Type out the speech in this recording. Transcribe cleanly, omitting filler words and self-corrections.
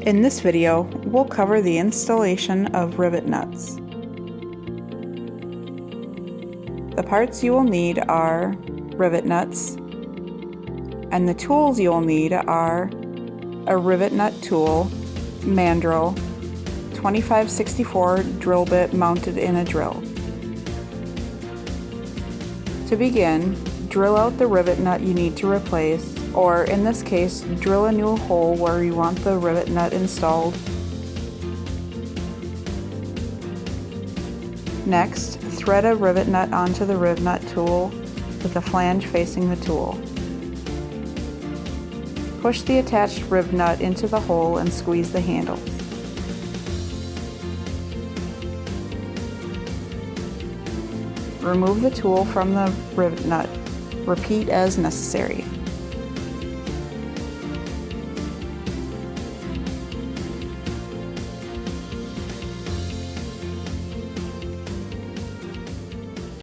In this video, we'll cover the installation of rivet nuts. The parts you will need are rivet nuts, and the tools you will need are a Rivnut Tool, Mandrel, 2564 drill bit mounted in a drill. To begin, drill out the rivet nut you need to replace, or in this case, drill a new hole where you want the rivet nut installed. Next, thread a rivet nut onto the Rivnut tool with the flange facing the tool. Push the attached rivet nut into the hole and squeeze the handles. Remove the tool from the rivet nut. Repeat as necessary.